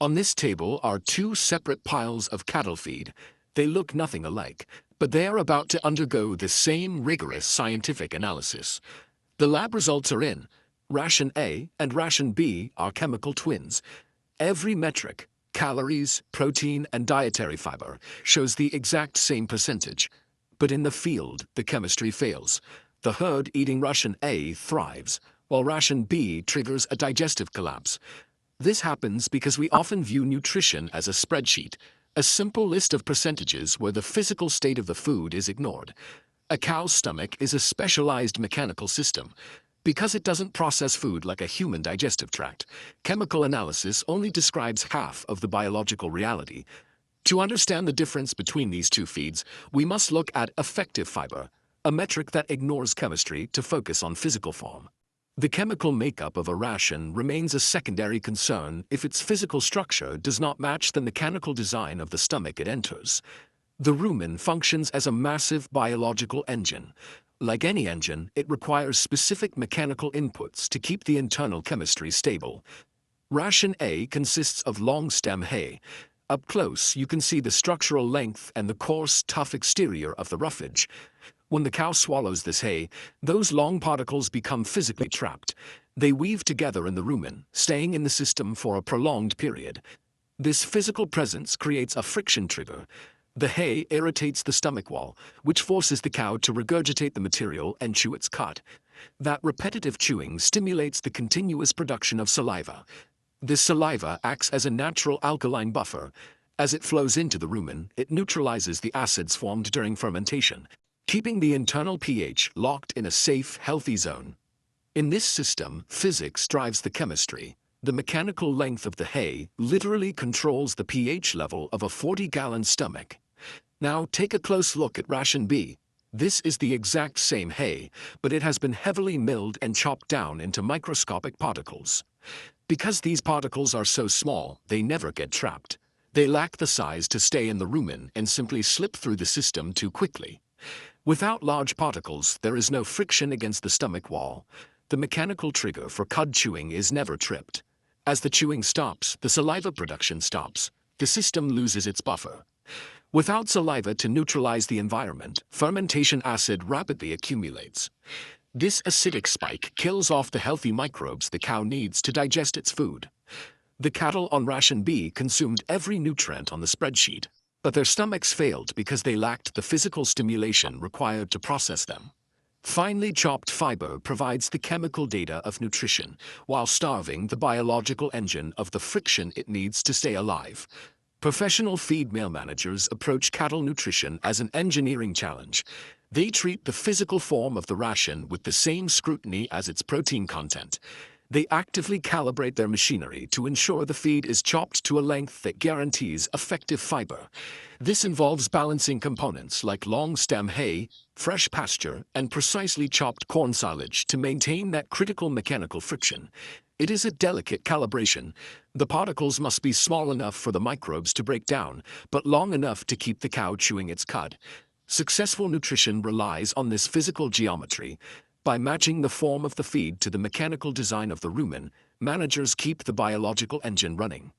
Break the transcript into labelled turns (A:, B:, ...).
A: On this table are two separate piles of cattle feed. They look nothing alike, but they are about to undergo the same rigorous scientific analysis. The lab results are in. Ration A and Ration B are chemical twins. Every metric, calories, protein, and dietary fiber, shows the exact same percentage. But in the field, the chemistry fails. The herd eating Ration A thrives, while Ration B triggers a digestive collapse. This happens because we often view nutrition as a spreadsheet, a simple list of percentages where the physical state of the food is ignored. A cow's stomach is a specialized mechanical system. Because it doesn't process food like a human digestive tract, chemical analysis only describes half of the biological reality. To understand the difference between these two feeds, we must look at effective fiber, a metric that ignores chemistry to focus on physical form. The chemical makeup of a ration remains a secondary concern if its physical structure does not match the mechanical design of the stomach it enters. The rumen functions as a massive biological engine. Like any engine, it requires specific mechanical inputs to keep the internal chemistry stable. Ration A consists of long stem hay. Up close, you can see the structural length and the coarse, tough exterior of the roughage. When the cow swallows this hay, those long particles become physically trapped. They weave together in the rumen, staying in the system for a prolonged period. This physical presence creates a friction trigger. The hay irritates the stomach wall, which forces the cow to regurgitate the material and chew its cud. That repetitive chewing stimulates the continuous production of saliva. This saliva acts as a natural alkaline buffer. As it flows into the rumen, it neutralizes the acids formed during fermentation, keeping the internal pH locked in a safe, healthy zone. In this system, physics drives the chemistry. The mechanical length of the hay literally controls the pH level of a 40-gallon stomach. Now take a close look at Ration B. This is the exact same hay, but it has been heavily milled and chopped down into microscopic particles. Because these particles are so small, they never get trapped. They lack the size to stay in the rumen and simply slip through the system too quickly. Without large particles, there is no friction against the stomach wall. The mechanical trigger for cud chewing is never tripped. As the chewing stops, the saliva production stops. The system loses its buffer. Without saliva to neutralize the environment, fermentation acid rapidly accumulates. This acidic spike kills off the healthy microbes the cow needs to digest its food. The cattle on Ration B consumed every nutrient on the spreadsheet, but their stomachs failed because they lacked the physical stimulation required to process them. Finely chopped fiber provides the chemical data of nutrition, while starving the biological engine of the friction it needs to stay alive. Professional feed mill managers approach cattle nutrition as an engineering challenge. They treat the physical form of the ration with the same scrutiny as its protein content. They actively calibrate their machinery to ensure the feed is chopped to a length that guarantees effective fiber. This involves balancing components like long stem hay, fresh pasture, and precisely chopped corn silage to maintain that critical mechanical friction. It is a delicate calibration. The particles must be small enough for the microbes to break down, but long enough to keep the cow chewing its cud. Successful nutrition relies on this physical geometry. By matching the form of the feed to the mechanical design of the rumen, managers keep the biological engine running.